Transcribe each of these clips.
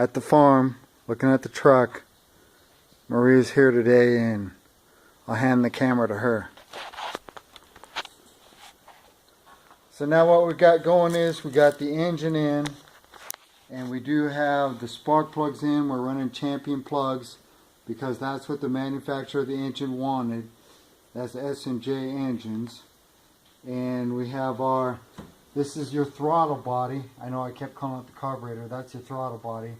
at the farm looking at the truck. Maria's here today and I'll hand the camera to her. So now what we got going is we got the engine in and we do have the spark plugs in. We're running Champion plugs because that's what the manufacturer of the engine wanted. That's S&J engines. And we have our, this is your throttle body. I know I kept calling it the carburetor. That's your throttle body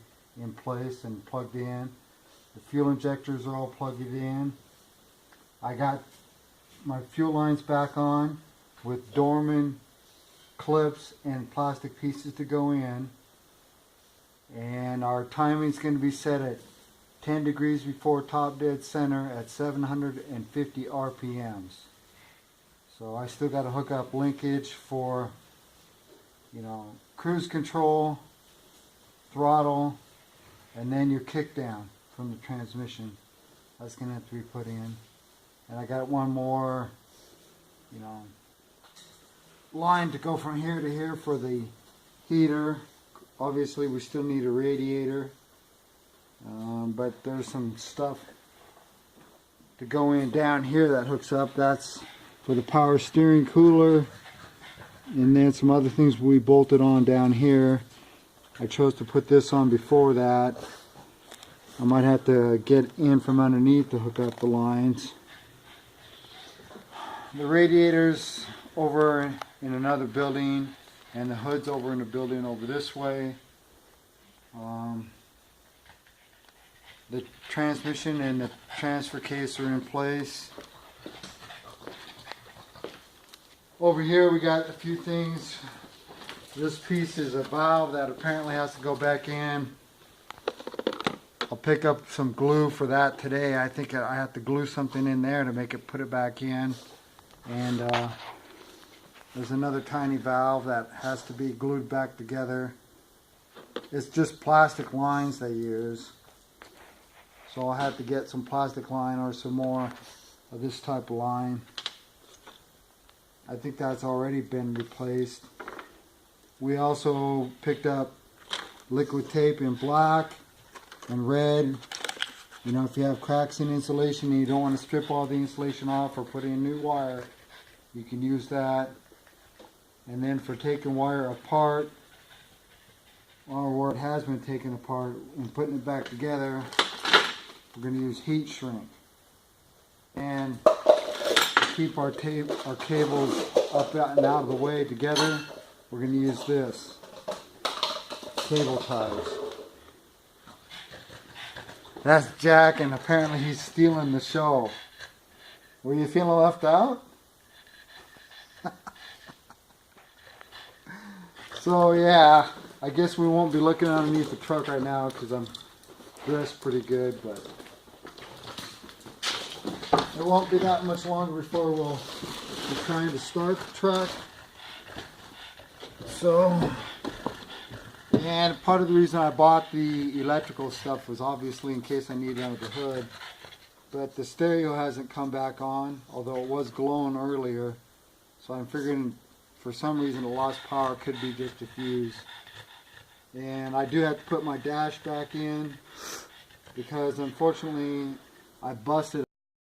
in place and plugged in. The fuel injectors are all plugged in. I got my fuel lines back on with Dorman clips and plastic pieces to go in. And our timing is going to be set at 10 degrees before top dead center at 750 RPMs. So I still got to hook up linkage for, cruise control, throttle, and then your kick down from the transmission. That's going to have to be put in. And I got one more, line to go from here to here for the heater. Obviously we still need a radiator, but there's some stuff to go in down here that hooks up. That's for the power steering cooler, and then some other things we bolted on down here. I chose to put this on before that. I might have to get in from underneath to hook up the lines. The radiator's over in another building and the hood's over in a building over this way. The transmission and the transfer case are in place. Over here we got a few things. This piece is a valve that apparently has to go back in. I'll pick up some glue for that today. I think I have to glue something in there to make it put it back in. And there's another tiny valve that has to be glued back together. It's just plastic lines they use. So I'll have to get some plastic line or some more of this type of line. I think that's already been replaced. We also picked up liquid tape in black and red. If you have cracks in insulation and you don't want to strip all the insulation off or put in new wire, you can use that. And then for taking wire apart, or where it has been taken apart, and putting it back together, we're going to use heat shrink. And to keep our cables up and out of the way together, we're going to use this, cable ties. That's Jack, and apparently he's stealing the show. Were you feeling left out? So yeah, I guess we won't be looking underneath the truck right now because I'm dressed pretty good, but it won't be that much longer before we'll be trying to start the truck. So, and part of the reason I bought the electrical stuff was obviously in case I need it under the hood. But the stereo hasn't come back on, although it was glowing earlier. So I'm figuring for some reason the lost power could be just a fuse. And I do have to put my dash back in because unfortunately I busted